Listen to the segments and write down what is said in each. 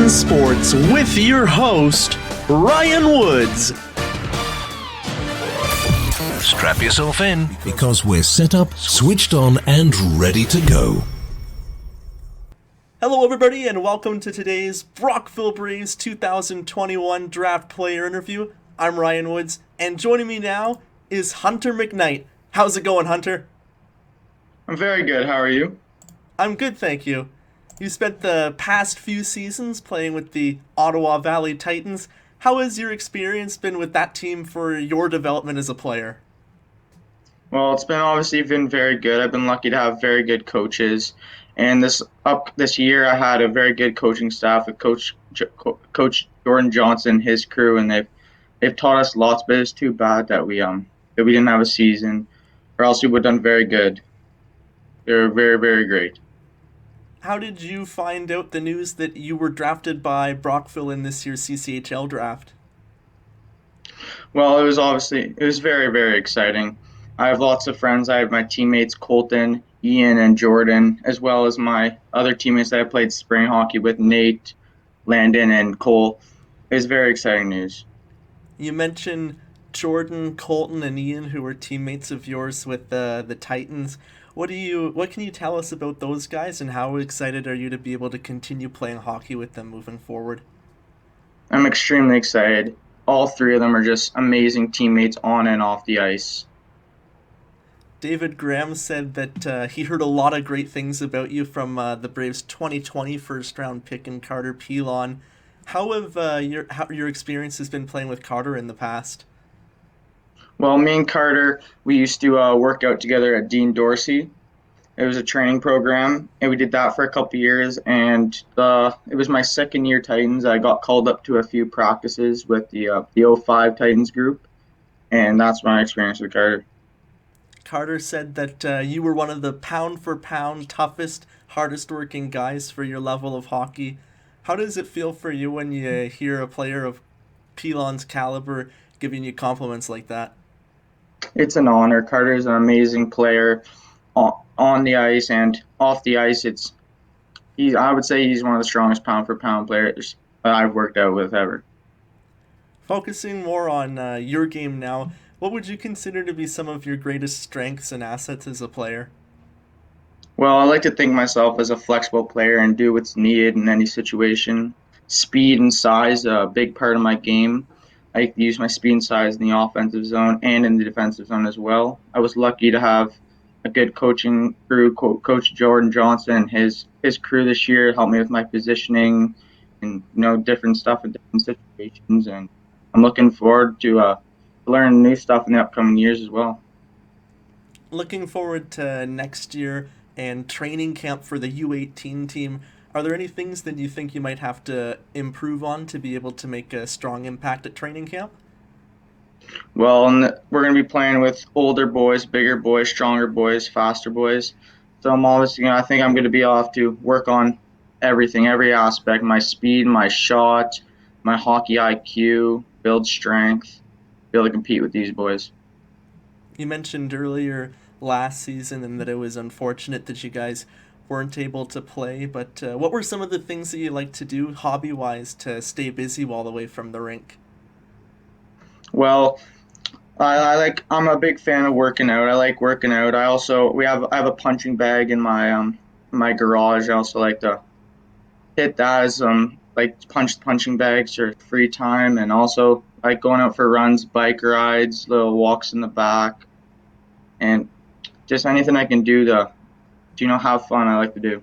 in Sports with your host, Ryan Woods. Strap yourself in because we're set up, switched on, and ready to go. Hello everybody and welcome to today's Brockville Braves 2021 Draft Player Interview. I'm Ryan Woods, and joining me now is Hunter McKnight. How's it going, Hunter? I'm very good. How are you? I'm good, thank you. You spent the past few seasons playing with the Ottawa Valley Titans. How has your experience been with that team for your development as a player? Well, it's been very good. I've been lucky to have very good coaches, and this year I had a very good coaching staff with Coach Jordan Johnson, his crew, and they've taught us lots. But it's too bad that we didn't have a season, or else we would have done very good. They're very, very great. How did you find out the news that you were drafted by Brockville in this year's CCHL draft? Well, it was very, very exciting. I have lots of friends. I have my teammates Colton, Ian, and Jordan, as well as my other teammates that I played spring hockey with, Nate, Landon, and Cole. It's very exciting news. You mentioned Jordan, Colton, and Ian, who were teammates of yours with the Titans. What can you tell us about those guys, and how excited are you to be able to continue playing hockey with them moving forward? I'm extremely excited. All three of them are just amazing teammates on and off the ice. David Graham said that he heard a lot of great things about you from the Braves' 2020 first-round pick in Carter Plawn. How have your experiences been playing with Carter in the past? Well, me and Carter, we used to work out together at Dean Dorsey. It was a training program, and we did that for a couple years. And it was my second year Titans. I got called up to a few practices with the 05 Titans group, and that's my experience with Carter. Carter said that you were one of the pound-for-pound toughest, hardest-working guys for your level of hockey. How does it feel for you when you hear a player of Pilon's caliber giving you compliments like that? It's an honor. Carter's an amazing player on the ice and off the ice. I would say he's one of the strongest pound-for-pound players I've worked out with ever. Focusing more on your game now, what would you consider to be some of your greatest strengths and assets as a player? Well, I like to think myself as a flexible player and do what's needed in any situation. Speed and size are a big part of my game. I use my speed and size in the offensive zone and in the defensive zone as well. I was lucky to have a good coaching crew, Coach Jordan Johnson and his crew this year helped me with my positioning and different stuff in different situations. And I'm looking forward to learn new stuff in the upcoming years as well. Looking forward to next year and training camp for the U18 team. Are there any things that you think you might have to improve on to be able to make a strong impact at training camp? Well, we're going to be playing with older boys, bigger boys, stronger boys, faster boys. So I think I'm going to be able to work on everything, every aspect, my speed, my shot, my hockey IQ, build strength, be able to compete with these boys. You mentioned earlier last season and that it was unfortunate that you guys weren't able to play, but what were some of the things that you like to do hobby-wise to stay busy while away from the rink? Well, I'm a big fan of working out. I like working out. I have a punching bag in my garage. I also like to hit that as like punching bags for free time, and also like going out for runs, bike rides, little walks in the back, and just anything I can do to have fun. I like to do.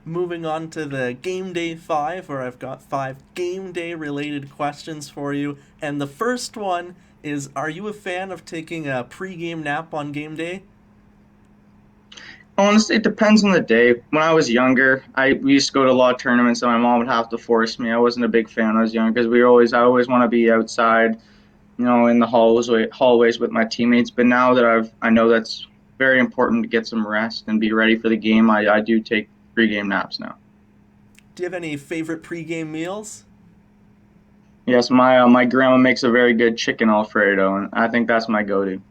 Moving on to the Game Day 5, where I've got 5 Game Day related questions for you. And the first one is, are you a fan of taking a pre-game nap on game day? Honestly, it depends on the day. When I was younger, we used to go to a lot of tournaments, and my mom would have to force me. I wasn't a big fan when I was young because I always want to be outside, in the hallways with my teammates. But now that I know that's very important to get some rest and be ready for the game, I do take pre-game naps now. Do you have any favorite pre-game meals? Yes, my grandma makes a very good chicken Alfredo, and I think that's my go-to.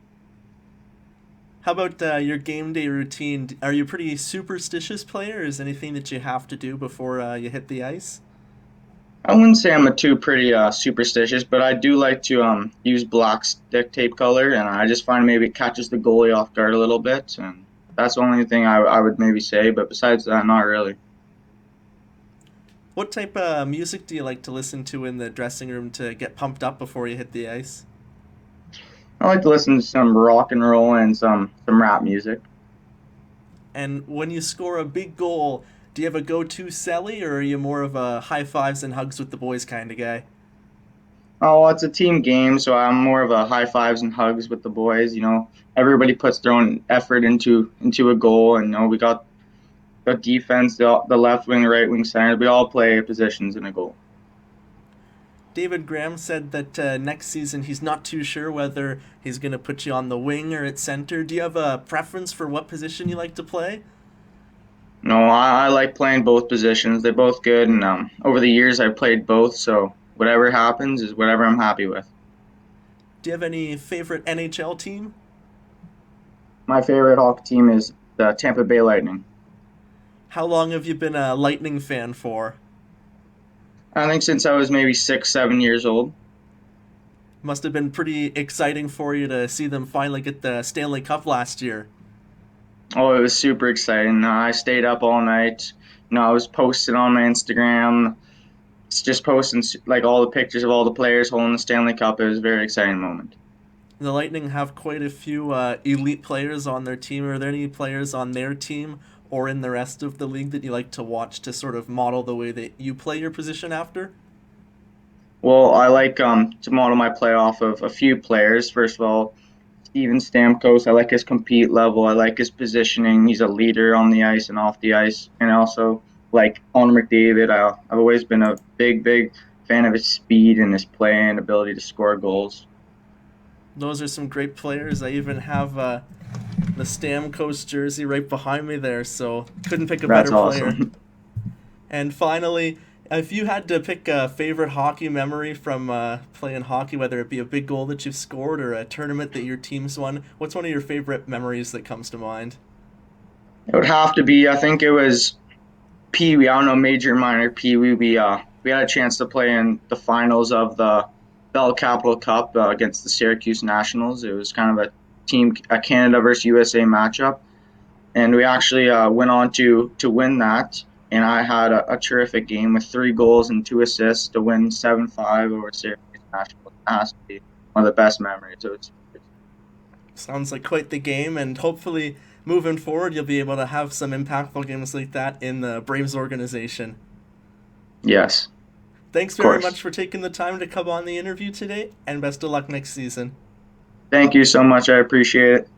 How about your game day routine? Are you a pretty superstitious player? Is anything that you have to do before you hit the ice? I wouldn't say I'm a too pretty superstitious, but I do like to use black stick tape color, and I just find maybe it catches the goalie off guard a little bit, and that's the only thing I would maybe say. But besides that, not really. What type of music do you like to listen to in the dressing room to get pumped up before you hit the ice? I like to listen to some rock and roll and some rap music. And when you score a big goal, do you have a go-to celly, or are you more of a high fives and hugs with the boys kind of guy? Oh, well, it's a team game, so I'm more of a high fives and hugs with the boys. Everybody puts their own effort into a goal, and we got the defense, the left wing, right wing, center. We all play positions in a goal. David Graham said that next season he's not too sure whether he's going to put you on the wing or at center. Do you have a preference for what position you like to play? No, I like playing both positions. They're both good, and over the years I've played both, so whatever happens is whatever I'm happy with. Do you have any favorite NHL team? My favorite hockey team is the Tampa Bay Lightning. How long have you been a Lightning fan for? I think since I was maybe 6, 7 years old. Must have been pretty exciting for you to see them finally get the Stanley Cup last year. Oh, it was super exciting. I stayed up all night. I was posting on my Instagram, just posting like all the pictures of all the players holding the Stanley Cup. It was a very exciting moment. The Lightning have quite a few elite players on their team. Are there any players on their team or in the rest of the league that you like to watch to sort of model the way that you play your position after? Well, I like to model my play off of a few players. First of all, Steven Stamkos. I like his compete level. I like his positioning. He's a leader on the ice and off the ice. And also like Connor McDavid. I've always been a big fan of his speed and his play and ability to score goals. Those are some great players. I even have the Stamkos jersey right behind me there, so couldn't pick a That's better player. awesome. And finally, if you had to pick a favorite hockey memory from playing hockey, whether it be a big goal that you've scored or a tournament that your team's won, what's one of your favorite memories that comes to mind? It would have to be. I think it was Pee Wee. I don't know, major, minor, Pee Wee. We had a chance to play in the finals of the Bell Capital Cup against the Syracuse Nationals. It was kind of a Canada versus USA matchup, and we actually went on to win that. And I had a terrific game with 3 goals and 2 assists to win 7-5 over Syracuse Nationals. It has to be one of the best memories. Sounds like quite the game, and hopefully moving forward you'll be able to have some impactful games like that in the Braves organization. Yes, Thanks of very course. much for taking the time to come on the interview today, and best of luck next season. Thank you so much. I appreciate it.